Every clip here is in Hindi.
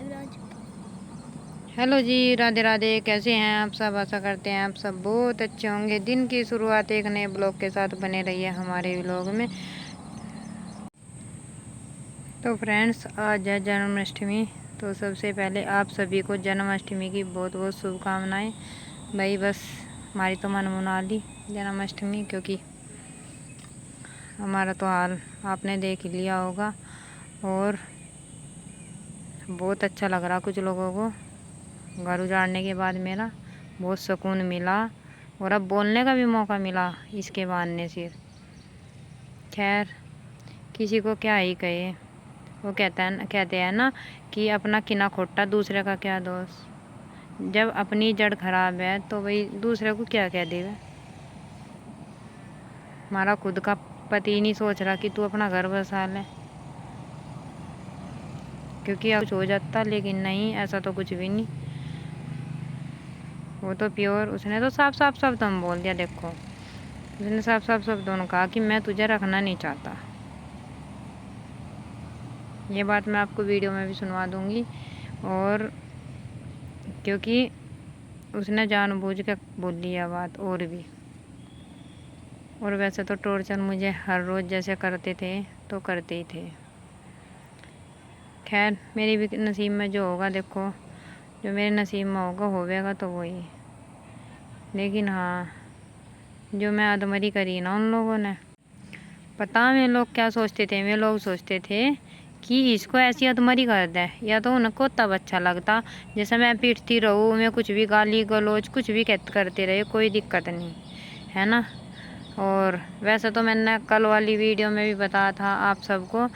प्रयागराज। हेलो जी, राधे राधे। कैसे हैं आप सब? आशा करते हैं आप सब बहुत अच्छे होंगे। दिन की शुरुआत एक नए ब्लॉग के साथ बने रही है हमारे ब्लॉग में। तो फ्रेंड्स, आज है जन्माष्टमी। तो सबसे पहले आप सभी को जन्माष्टमी की बहुत बहुत शुभकामनाएं। भाई बस हमारी तो मन मना ली जन्माष्टमी, क्योंकि हमारा तो हाल आपने देख ही लिया होगा। और बहुत अच्छा लग रहा कुछ लोगों को। घर उजाड़ने के बाद मेरा बहुत सुकून मिला, और अब बोलने का भी मौका मिला इसके बहाने से। खैर, किसी को क्या ही कहे। वो कहते हैं ना कि अपना किना खोटा दूसरे का क्या दोष। जब अपनी जड़ खराब है तो भाई दूसरे को क्या कह देगा। हमारा खुद का पति नहीं सोच रहा कि तू अपना घर बसा ले, क्योंकि अब कुछ हो जाता, लेकिन नहीं, ऐसा तो कुछ भी नहीं। वो तो प्योर, उसने तो साफ साफ शब्दों में बोल दिया। देखो, उसने साफ साफ शब्दों में कहा कि मैं तुझे रखना नहीं चाहता। ये बात मैं आपको वीडियो में भी सुनवा दूंगी। और क्योंकि उसने जानबूझ के बोल लिया बात। और भी, और वैसे तो टॉर्चर मुझे हर रोज़ जैसे करते थे तो करते ही थे। खैर, मेरी भी नसीब में जो होगा, देखो, जो मेरे नसीब में होगा तो वही। लेकिन हाँ, जो मैं अधमरी करी ना उन लोगों ने, पता वे लोग क्या सोचते थे। वे लोग सोचते थे कि इसको ऐसी अधमरी कर दे, या तो उनको तब अच्छा लगता जैसे मैं पीटती रहूँ, मैं कुछ भी गाली गलौज कुछ भी करते रहे, कोई दिक्कत नहीं है ना। और वैसे तो मैंने कल वाली वीडियो में भी बताया था आप सबको।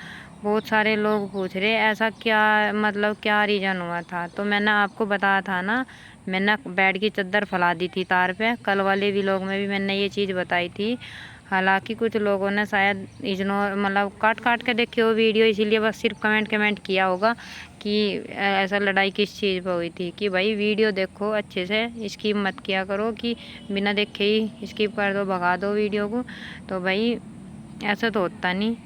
बहुत सारे लोग पूछ रहे ऐसा क्या, मतलब क्या रीज़न हुआ था। तो मैंने आपको बताया था ना, मैंने बेड की चादर फैला दी थी तार पे। कल वाले व्लॉग में भी मैंने ये चीज़ बताई थी। हालांकि कुछ लोगों ने शायद इग्नोर, मतलब काट काट के देखे हो वीडियो, इसीलिए बस सिर्फ कमेंट किया होगा कि ऐसा लड़ाई किस चीज़ पर हुई थी। कि भाई वीडियो देखो अच्छे से, स्किप मत किया करो कि बिना देखे ही स्किप कर दो, भगा दो वीडियो को। तो भाई ऐसा तो होता नहीं।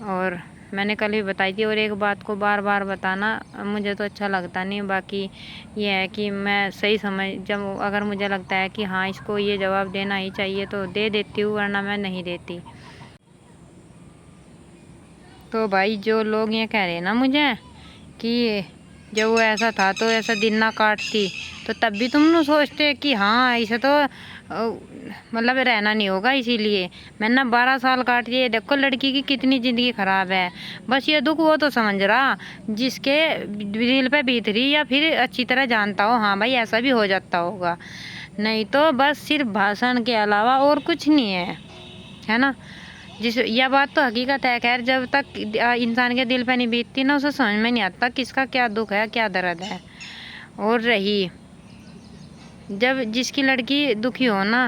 और मैंने कल भी बताई थी। और एक बात को बार बार बताना मुझे तो अच्छा लगता नहीं। बाकी ये है कि मैं सही समझ, जब अगर मुझे लगता है कि हाँ इसको ये जवाब देना ही चाहिए तो दे देती हूँ, वरना मैं नहीं देती। तो भाई जो लोग ये कह रहे हैं ना मुझे कि जब वो ऐसा था तो ऐसा दिन ना काटती, तो तब भी तुम लोग सोचते कि हाँ इसे तो मतलब रहना नहीं होगा, इसीलिए मैंने 12 साल काट दिए। देखो लड़की की कितनी ज़िंदगी ख़राब है। बस ये दुख वो तो समझ रहा जिसके दिल पे बीत रही, या फिर अच्छी तरह जानता हो हाँ भाई ऐसा भी हो जाता होगा। नहीं तो बस सिर्फ भाषण के अलावा और कुछ नहीं है ना। यह बात तो हकीकत है। खैर, जब तक इंसान के दिल पे नहीं बीतती ना, उसे समझ में नहीं आता किसका क्या दुख है, क्या दर्द है। और रही जब जिसकी लड़की दुखी हो ना,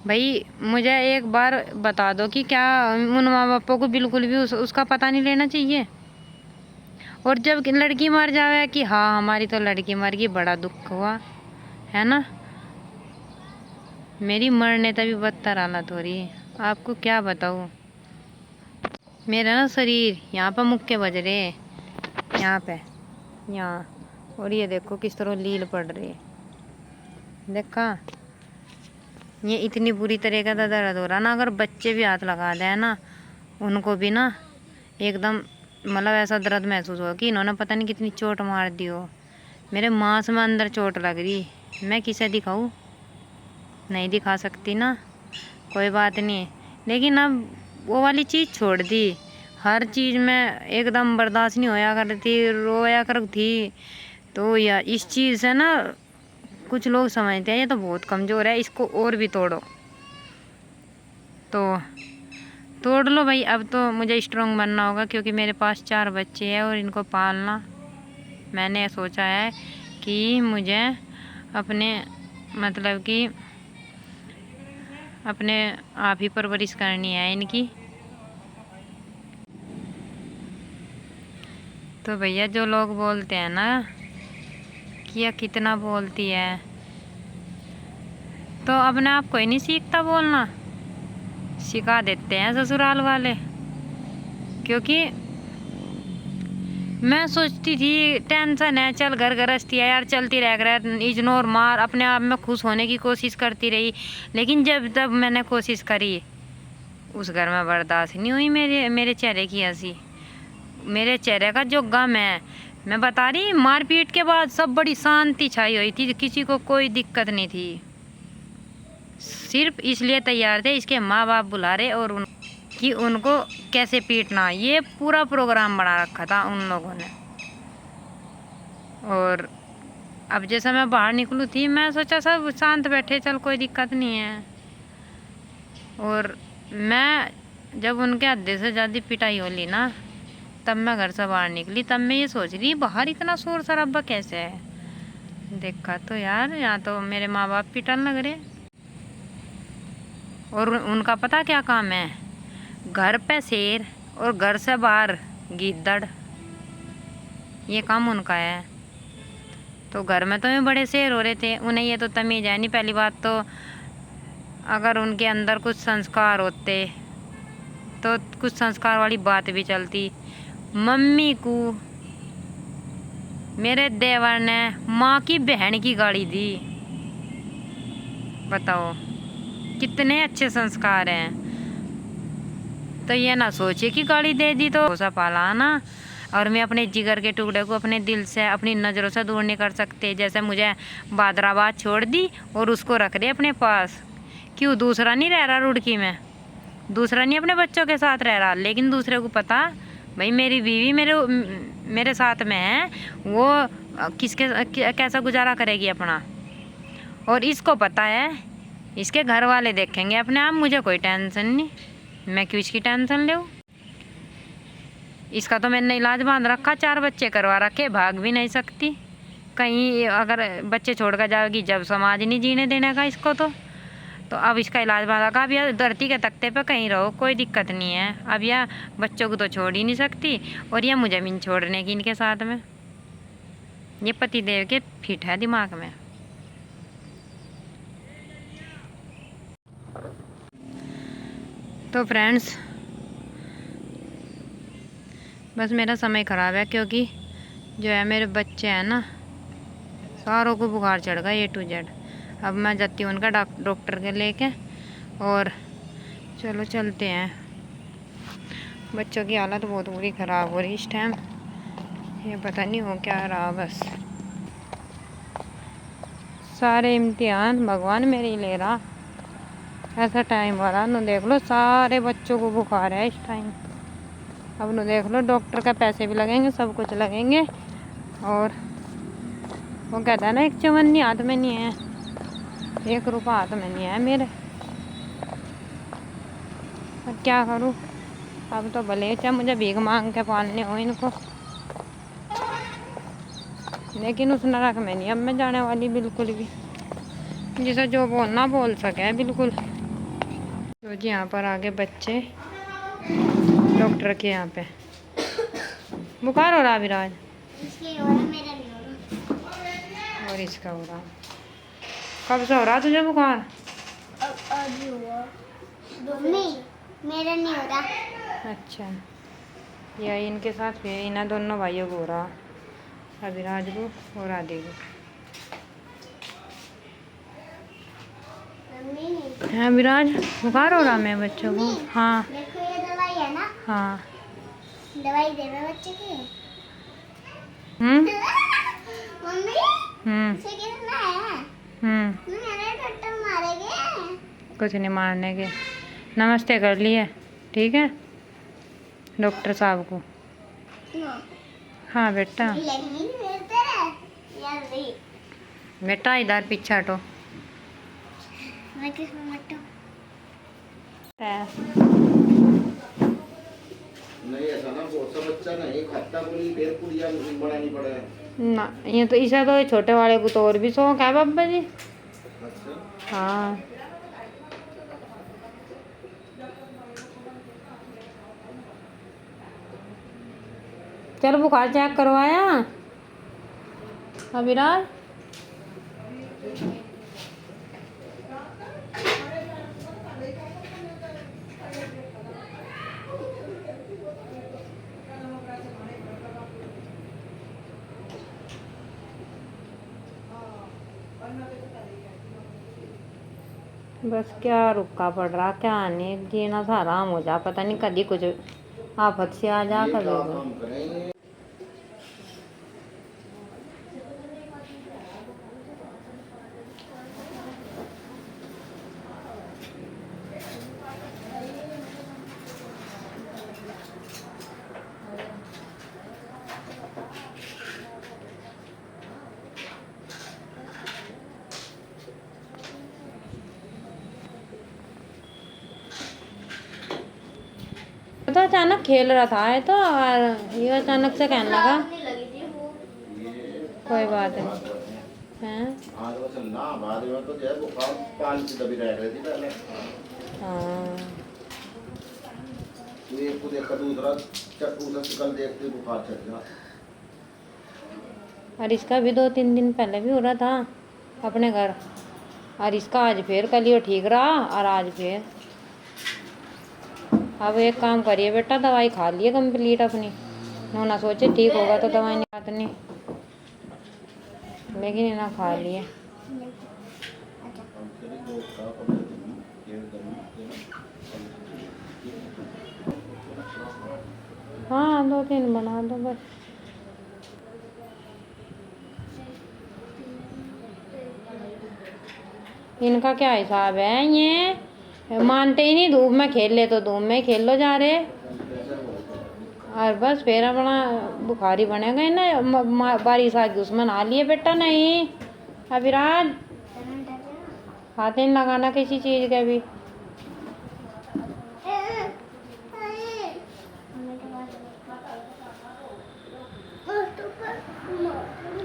भाई मुझे एक बार बता दो कि क्या उन माँ बापों को बिल्कुल भी उसका पता नहीं लेना चाहिए। और जब लड़की मर जावे कि हाँ हमारी तो लड़की मर गई, बड़ा दुख हुआ, है ना। मेरी मरने तक भी बदतर हालत हो रही है, आपको क्या बताऊँ। मेरा ना शरीर यहाँ पर मुक्के बज रहे हैं, यहाँ पे, यहाँ। और ये देखो किस तरह लील पड़ रही है, देखा। ये इतनी बुरी तरह का दर्द हो रहा ना, अगर बच्चे भी हाथ लगा दें ना, उनको भी ना एकदम मतलब ऐसा दर्द महसूस हो कि इन्होंने पता नहीं कितनी चोट मार दी हो। मेरे मांस में अंदर चोट लग रही, मैं किसे दिखाऊं? नहीं दिखा सकती ना, कोई बात नहीं। लेकिन अब वो वाली चीज़ छोड़ दी। हर चीज़ में एकदम बर्दाश्त नहीं होया करती, रोया कर थी। तो यार इस चीज़ से ना कुछ लोग समझते हैं ये तो बहुत कमज़ोर है, इसको और भी तोड़ो। तो तोड़ लो भाई। अब तो मुझे स्ट्रॉन्ग बनना होगा, क्योंकि मेरे पास 4 बच्चे हैं और इनको पालना। मैंने सोचा है कि मुझे अपने मतलब कि अपने आप ही परवरिश करनी है इनकी। तो भैया जो लोग बोलते हैं ना कि यह कितना बोलती है, तो अपने आप कोई नहीं सीखता बोलना, सिखा देते हैं ससुराल वाले। क्योंकि मैं सोचती थी टेंशन है, चल घर गृहस्थी है यार, चलती रह इग्नोर मार, अपने आप में खुश होने की कोशिश करती रही। लेकिन जब तब मैंने कोशिश करी, उस घर में बर्दाश्त नहीं हुई मेरे चेहरे की हंसी, मेरे चेहरे का जो गम है। मैं बता रही, मारपीट के बाद सब बड़ी शांति छाई हुई थी, किसी को कोई दिक्कत नहीं थी। सिर्फ इसलिए तैयार थे इसके माँ बाप बुला रहे और कि उनको कैसे पीटना, ये पूरा प्रोग्राम बना रखा था उन लोगों ने। और अब जैसा मैं बाहर निकलूँ थी, मैं सोचा सब शांत बैठे, चल कोई दिक्कत नहीं है। और मैं जब उनके हद से ज़्यादा पिटाई होली ना, तब मैं घर से बाहर निकली। तब मैं ये सोच रही बाहर इतना शोर शराबा कैसे है। देखा तो यार यहाँ तो मेरे माँ बाप पिटन लग रहे। और उनका पता क्या काम है, घर पे शेर और घर से बाहर गीदड़, ये काम उनका है। तो घर में तो मैं बड़े शेर हो रहे थे, उन्हें ये तो तमीज़ है नहीं। पहली बात तो अगर उनके अंदर कुछ संस्कार होते तो कुछ संस्कार वाली बात भी चलती। मम्मी को मेरे देवर ने माँ की बहन की गाड़ी दी, बताओ कितने अच्छे संस्कार हैं। तो ये ना सोचिए कि गाड़ी दे दी तो भरोसा पाला ना। और मैं अपने जिगर के टुकड़े को अपने दिल से, अपनी नज़रों से दूर नहीं कर सकते। जैसे मुझे बादराबाद छोड़ दी और उसको रख दे अपने पास। क्यों, दूसरा नहीं रह रहा रुड़की में, दूसरा नहीं अपने बच्चों के साथ रह रहा, लेकिन दूसरे को पता भाई मेरी बीवी मेरे साथ में है, वो कैसा गुजारा करेगी अपना। और इसको पता है इसके घर वाले देखेंगे अपने आप, मुझे कोई टेंशन नहीं, मैं क्यों इसकी टेंशन लूँ। इसका तो मैंने इलाज बांध रखा, 4 बच्चे करवा रखे, भाग भी नहीं सकती कहीं। अगर बच्चे छोड़ कर जाएगी, जब समाज नहीं जीने देने का इसको तो अब इसका इलाज बांध रखा। अब यह धरती के तख्ते पे कहीं रहो, कोई दिक्कत नहीं है। अब यह बच्चों को तो छोड़ ही नहीं सकती, और यह मुझे भी नहीं छोड़ने की इनके साथ में। ये पति देव के फिट है दिमाग में। तो फ्रेंड्स, बस मेरा समय ख़राब है, क्योंकि जो है मेरे बच्चे हैं ना, सारों को बुखार चढ़ गया A to Z। अब मैं जाती हूँ उनका डॉक्टर के लेके, और चलो चलते हैं। बच्चों की हालत बहुत बुरी ख़राब हो रही इस टाइम, ये पता नहीं हो क्या रहा। बस सारे इम्तिहान भगवान मेरे ही ले रहा, ऐसा टाइम हो रहा। नो देख लो, सारे बच्चों को बुखार है इस टाइम। अब नो देख लो, डॉक्टर का पैसे भी लगेंगे, सब कुछ लगेंगे। और वो कहता है ना, एक चवन्नी हाथ में नहीं है, 1 रुपया हाथ में नहीं है मेरे। अब क्या करूँ, अब तो भले चाहे मुझे भीख मांग के पालने हो इनको, लेकिन उस नरक में नहीं अब मैं जाने वाली बिल्कुल भी। जिसे जो बोलना बोल सके बिल्कुल। तो जी यहाँ पर आगे बच्चे डॉक्टर के यहाँ पे। बुखार हो रहा विराज, और इसका हो रहा। कब से हो रहा तुझे बुखार? अभी हुआ, मेरा नहीं हो रहा। अच्छा, यह इनके साथ भी इन दोनों भाइयों को हो रहा, अभिराज को और आदि को। हाँ विराज, बुखार हो रहा मैं बच्चों को। हाँ देखो ये दवाई है ना, हाँ, दवाई दे रहे बच्चे की। मम्मी इसे कितना है? मेरे डॉक्टर मारेंगे। कुछ नहीं मारने के, नमस्ते कर लिए, ठीक है डॉक्टर साहब को। हाँ बेटा, बेटा इधर पीछे हटो। मैं किसमें हटूं? नहीं ऐसा ना, बहुत सा बच्चा नहीं खाता, पूरी फिर पूरी बनानी पड़े ना। ये तो इसे तो छोटे वाले को तो और भी शौक है बाबा जी। अच्छा हाँ, चल बुखार चेक करवाया अभिराज? बस क्या रुका पड़ रहा, क्या नहीं, जीना सा आराम हो जा, पता नहीं कभी कुछ आफत से आ जा ये कभी क्या कुछ। काम करें? तो अचानक खेल रहा था ये तो, और ये अचानक से कहने लगा कोई बात नहीं हैं। आज वो चलना बाद में तो जो है बुखार पानी से दबी रह रही थी पहले। हाँ तो एक को देखकर दूसरा दूसरा शिकल देखते बुखार चढ़ गया। और इसका भी 2-3 दिन पहले भी हो रहा था अपने घर, और इसका आज फिर, कल ये ठीक रहा और आज फिर। अब एक काम करिए बेटा, दवाई खा लिए कंप्लीट अपनी, ना सोचे ठीक होगा तो दवाई नहीं बात नहीं, लेकिन ये ना खा लिए। हाँ 2-3 बना दो बस। इनका क्या हिसाब है, ये मानते ही नहीं, धूप में खेल ले तो धूप में खेल लो जा रहे, और बस फिर अपना बुखारी बनेगा ही ना। बारिश आ गई उसमें नहा लिए बेटा, नहीं अभिराज हाथ नहीं लगाना किसी चीज़ का भी।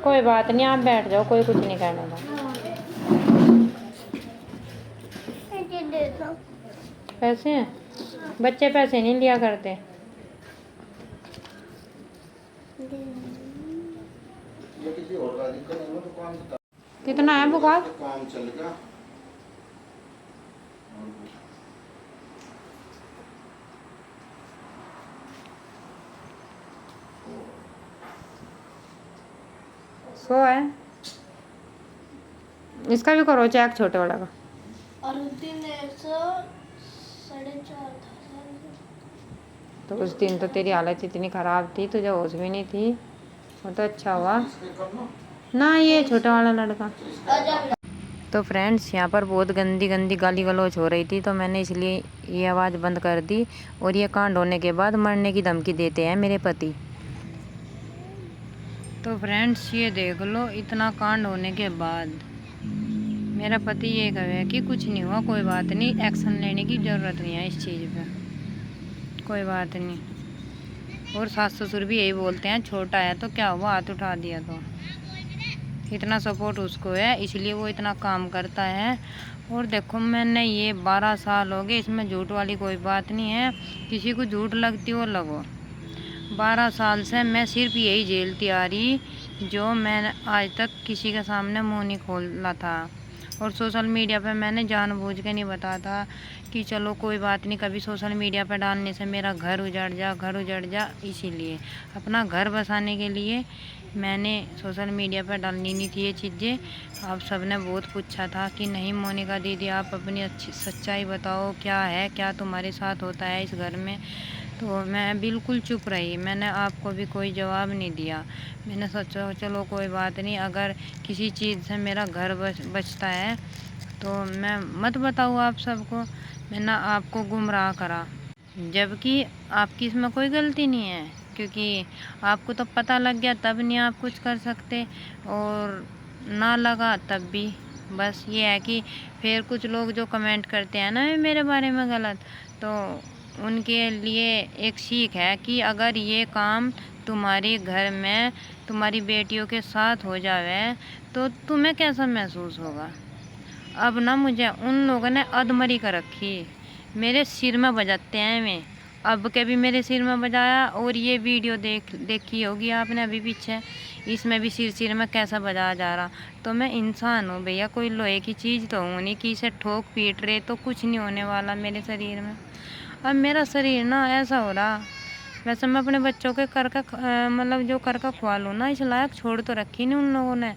कोई बात नहीं, आप बैठ जाओ, कोई कुछ नहीं कहने का। पैसे हैं, बच्चे पैसे नहीं लिया करते। ये किसी और का दिक्कत नहीं हो तो काम कितना है बुखार? काम चल गया। सो है, इसका भी करो चेक छोटे वाला का। और उस दिन 4.5 था। तो उस दिन तो तेरी हालत इतनी ख़राब थी, तुझे होश भी नहीं थी, वो तो अच्छा हुआ ना, ये छोटा वाला लड़का। तो फ्रेंड्स यहाँ पर बहुत गंदी गंदी गाली गलौज हो रही थी, तो मैंने इसलिए ये आवाज़ बंद कर दी। और ये कांड होने के बाद मरने की धमकी देते हैं मेरे पति। तो फ्रेंड्स ये देख लो, इतना कांड होने के बाद मेरा पति ये कहे कि कुछ नहीं हुआ, कोई बात नहीं, एक्शन लेने की ज़रूरत नहीं है इस चीज़ पे, कोई बात नहीं। और सास ससुर भी यही बोलते हैं, छोटा है तो क्या हुआ, हाथ उठा दिया तो। इतना सपोर्ट उसको है, इसलिए वो इतना काम करता है। और देखो मैंने ये 12 साल हो गए, इसमें झूठ वाली कोई बात नहीं है, किसी को झूठ लगती हो लगो। 12 साल से मैं सिर्फ यही झेलती आ रही, जो मैंने आज तक किसी के सामने मुँह नहीं खोला था। और सोशल मीडिया पे मैंने जानबूझ के नहीं बताया था कि चलो कोई बात नहीं, कभी सोशल मीडिया पे डालने से मेरा घर उजड़ जा, इसीलिए अपना घर बसाने के लिए मैंने सोशल मीडिया पर डालनी नहीं थी ये चीज़ें। आप सब ने बहुत पूछा था कि नहीं मोनिका दीदी आप अपनी अच्छी सच्चाई बताओ, क्या है, क्या तुम्हारे साथ होता है इस घर में। तो मैं बिल्कुल चुप रही, मैंने आपको भी कोई जवाब नहीं दिया। मैंने सोचा चलो कोई बात नहीं, अगर किसी चीज़ से मेरा घर बचता है तो मैं मत बताऊँ आप सबको, मैंने आपको गुमराह करा, जबकि आपकी इसमें कोई गलती नहीं है, क्योंकि आपको तो पता लग गया तब नहीं आप कुछ कर सकते, और ना लगा तब भी। बस ये है कि फिर कुछ लोग जो कमेंट करते हैं ना मेरे बारे में गलत, तो उनके लिए एक सीख है कि अगर ये काम तुम्हारे घर में तुम्हारी बेटियों के साथ हो जावे तो तुम्हें कैसा महसूस होगा। अब ना मुझे उन लोगों ने अधमरी कर रखी, मेरे सिर में बजाते हैं, मैं अब के भी मेरे सिर में बजाया। और ये वीडियो देखी होगी आपने अभी पीछे, इसमें भी सिर में कैसा बजाया जा रहा। तो मैं इंसान हूँ भैया, कोई लोहे की चीज़ तो हूँ नहीं कि इसे ठोक पीट रहे तो कुछ नहीं होने वाला मेरे शरीर में। अब मेरा शरीर ना ऐसा हो रहा वैसे मैं अपने बच्चों के कर का मतलब जो कर का खुआ लूँ ना, इस लायक छोड़ तो रखी नहीं उन लोगों ने,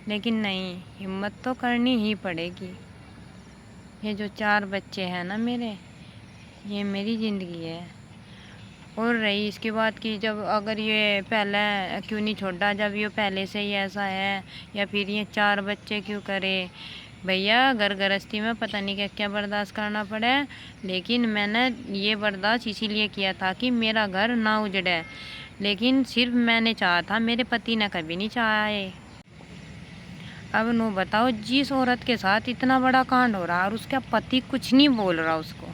लेकिन नहीं, हिम्मत तो करनी ही पड़ेगी। ये जो 4 बच्चे हैं ना मेरे, ये मेरी ज़िंदगी है। और रही इसकी बात की, जब अगर ये पहले क्यों नहीं छोड़ा, जब ये पहले से ही ऐसा है, या फिर ये 4 बच्चे क्यों करे। भैया घर गृहस्थी में पता नहीं क्या क्या बर्दाश्त करना पड़े, लेकिन मैंने ये बर्दाश्त इसीलिए किया था कि मेरा घर ना उजड़े, लेकिन सिर्फ मैंने चाहा था, मेरे पति ने कभी नहीं चाहा है। अब नो बताओ, जिस औरत के साथ इतना बड़ा कांड हो रहा और उसका पति कुछ नहीं बोल रहा उसको।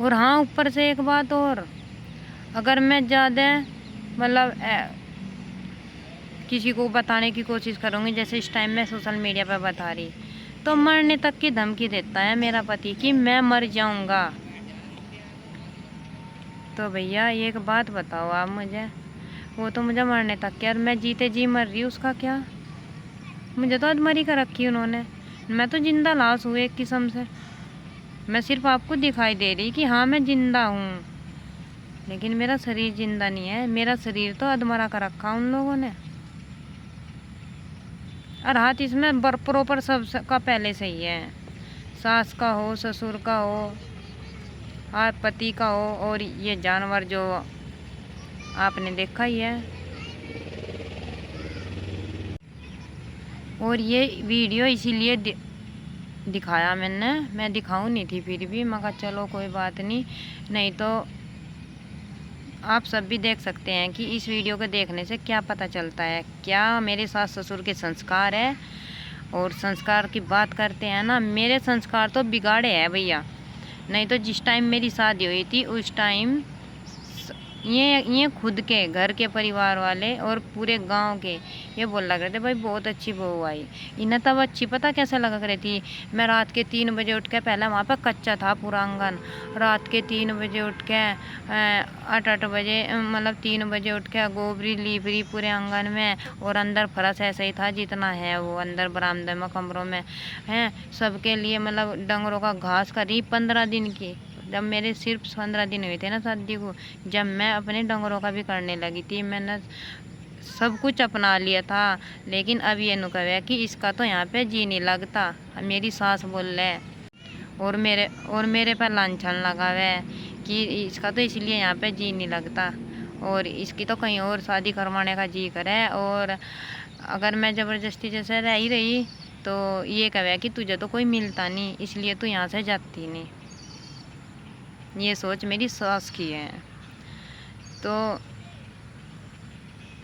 और हाँ, ऊपर से एक बात और, अगर मैं ज़्यादा मतलब किसी को बताने की कोशिश करूँगी, जैसे इस टाइम मैं सोशल मीडिया पर बता रही, तो मरने तक की धमकी देता है मेरा पति कि मैं मर जाऊँगा। तो भैया एक बात बताओ आप मुझे, वो तो मुझे मरने तक क्या, मैं जीते जी मर रही, उसका क्या। मुझे तो अधमरी कर रखी उन्होंने, मैं तो जिंदा लाश हूँ एक किस्म से। मैं सिर्फ आपको दिखाई दे रही कि हाँ मैं जिंदा हूँ, लेकिन मेरा शरीर जिंदा नहीं है। मेरा शरीर तो अधमरा कर रखा उन लोगों ने। और हाथ इसमें प्रॉपर सब का पहले से ही है, सास का हो, ससुर का हो, आप पति का हो, और ये जानवर जो आपने देखा ही है। और ये वीडियो इसीलिए दिखाया मैंने, मैं दिखाऊं नहीं थी, फिर भी मैं कहा चलो कोई बात नहीं, नहीं तो आप सब भी देख सकते हैं कि इस वीडियो को देखने से क्या पता चलता है, क्या मेरे सास ससुर के संस्कार है। और संस्कार की बात करते हैं ना, मेरे संस्कार तो बिगाड़े हैं भैया। नहीं तो जिस टाइम मेरी शादी हुई थी उस टाइम ये खुद के घर के परिवार वाले और पूरे गांव के ये बोल लग रहे थे भाई बहुत अच्छी बहू आई। इन्हें तब अच्छी पता कैसे लग रही थी, मैं रात के 3 बजे उठ के, पहले वहाँ पर कच्चा था पूरा आंगन, रात के 3 बजे उठ के 8 बजे मतलब 3 बजे उठ के गोबरी लीबरी पूरे आंगन में, और अंदर फर्श ऐसा ही था जितना है वो अंदर बरामदे में कमरों में हैं, सबके लिए मतलब डंगरों का घास करी 15 दिन की। जब मेरे सिर्फ 15 दिन हुए थे ना शादी को, जब मैं अपने डंगरों का भी करने लगी थी, मैंने सब कुछ अपना लिया था। लेकिन अब ये नुकव है कि इसका तो यहाँ पे जी नहीं लगता, मेरी सास बोल रहे, और मेरे पर लांछन लगा हुआ है कि इसका तो इसलिए यहाँ पे जी नहीं लगता, और इसकी तो कहीं और शादी करवाने का जी करे। और अगर मैं ज़बरदस्ती जैसे रह ही रही तो ये कहे कि तुझे तो कोई मिलता नहीं, इसलिए तू यहाँ से जाती नहीं। ये सोच मेरी सास की है। तो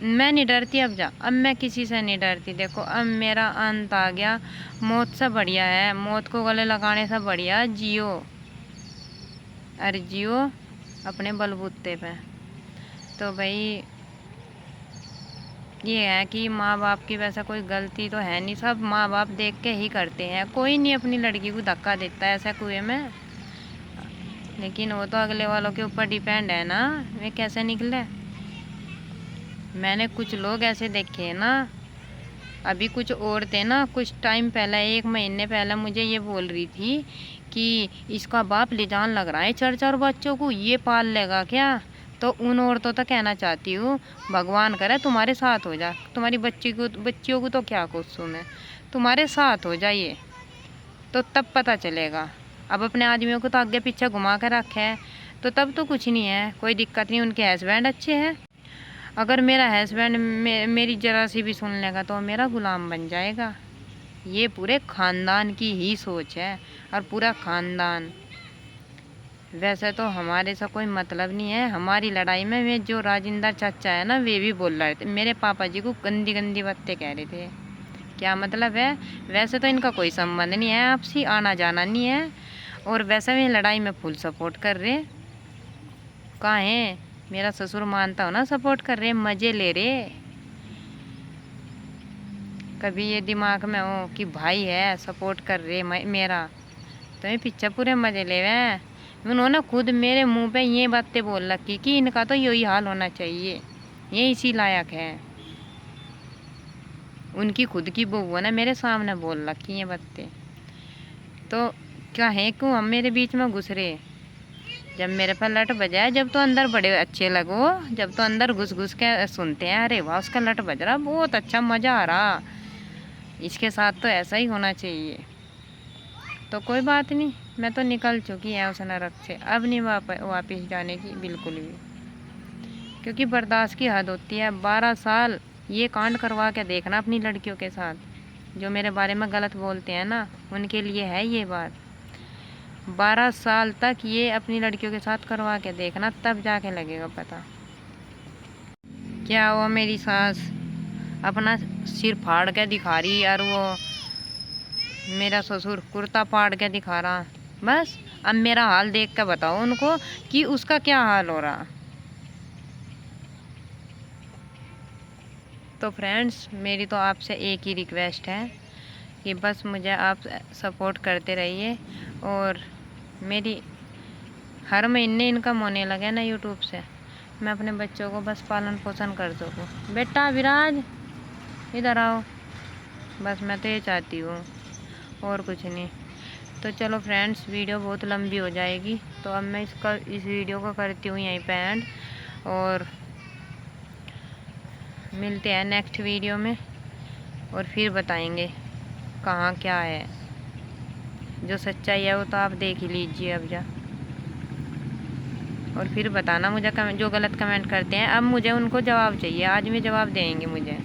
मैं नहीं डरती अब मैं किसी से नहीं डरती। देखो अब मेरा अंत आ गया, मौत से बढ़िया है, मौत को गले लगाने से बढ़िया जियो, अरे जियो अपने बलबूते पे। तो भाई ये है कि माँ बाप की वैसा कोई गलती तो है नहीं, सब माँ बाप देख के ही करते हैं, कोई नहीं अपनी लड़की को धक्का देता है ऐसा कुएं में। लेकिन वो तो अगले वालों के ऊपर डिपेंड है ना, वे कैसे निकले। मैंने कुछ लोग ऐसे देखे हैं ना, अभी कुछ औरतें ना कुछ टाइम पहले 1 महीने पहले मुझे ये बोल रही थी कि इसका बाप ले जान लग रहा है 4 बच्चों को, ये पाल लेगा क्या। तो उन औरतों तो कहना चाहती हूँ भगवान करे तुम्हारे साथ हो जा, तुम्हारी बच्चियों को तो क्या कुछ में तुम्हारे साथ हो जाइए तो तब पता चलेगा। अब अपने आदमियों को तो आगे पीछे घुमा कर रखे है, तो तब तो कुछ नहीं है, कोई दिक्कत नहीं, उनके हस्बैंड अच्छे हैं। अगर मेरा हस्बैंड मेरी ज़रा सी भी सुन लेगा तो मेरा गुलाम बन जाएगा। ये पूरे ख़ानदान की ही सोच है, और पूरा ख़ानदान। वैसे तो हमारे से कोई मतलब नहीं है, हमारी लड़ाई में वे जो राजिंदर चाचा है ना, वे भी बोल रहे थे, मेरे पापा जी को गंदी गंदी बातें कह रहे थे। क्या मतलब है, वैसे तो इनका कोई संबंध नहीं है, आपसी आना जाना नहीं है, और वैसे भी लड़ाई में फुल सपोर्ट कर रहे। कहाँ है मेरा ससुर, मानता हो ना सपोर्ट कर रहे, मज़े ले रहे। कभी ये दिमाग में हो कि भाई है सपोर्ट कर रहे मेरा, तो ये पीछे पूरे मज़े ले रहे। उन्होंने खुद मेरे मुंह पे ये बातें बोल रखी कि इनका तो यही हाल होना चाहिए, ये इसी लायक है। उनकी खुद की बहू ने मेरे सामने बोल रखी ये बातें। तो क्या है क्यों हम मेरे बीच में घुस रहे। जब मेरे पर लट बजाए, जब तो अंदर बड़े अच्छे लगो, जब तो अंदर घुस घुस के सुनते हैं, अरे वाह उसका लट बज रहा, बहुत अच्छा, मज़ा आ रहा, इसके साथ तो ऐसा ही होना चाहिए। तो कोई बात नहीं, मैं तो निकल चुकी है उस नरक से, अब नहीं वापस जाने की बिल्कुल भी, क्योंकि बर्दाश्त की हद होती है। 12 साल ये कांड करवा के देखना अपनी लड़कियों के साथ, जो मेरे बारे में गलत बोलते हैं ना, उनके लिए है ये बात। 12 साल तक ये अपनी लड़कियों के साथ करवा के देखना, तब जाके लगेगा पता। क्या हुआ, मेरी सास अपना सिर फाड़ के दिखा रही और वो मेरा ससुर कुर्ता फाड़ के दिखा रहा। बस अब मेरा हाल देख के बताओ उनको कि उसका क्या हाल हो रहा। तो फ्रेंड्स, मेरी तो आपसे एक ही रिक्वेस्ट है कि बस मुझे आप सपोर्ट करते रहिए, और मेरी हर महीने इनकम होने लगे ना यूट्यूब से, मैं अपने बच्चों को बस पालन पोषण कर सकूँ। बेटा विराज इधर आओ, बस मैं तो ये चाहती हूँ, और कुछ नहीं। तो चलो फ्रेंड्स, वीडियो बहुत लंबी हो जाएगी, तो अब मैं इस वीडियो को करती हूँ यहीं पे एंड, और मिलते हैं नेक्स्ट वीडियो में, और फिर बताएंगे कहाँ क्या है। जो सच्चाई है वो तो आप देख ही लीजिए अब जा, और फिर बताना मुझे, जो गलत कमेंट करते हैं अब मुझे उनको जवाब चाहिए, आज में जवाब देंगे मुझे।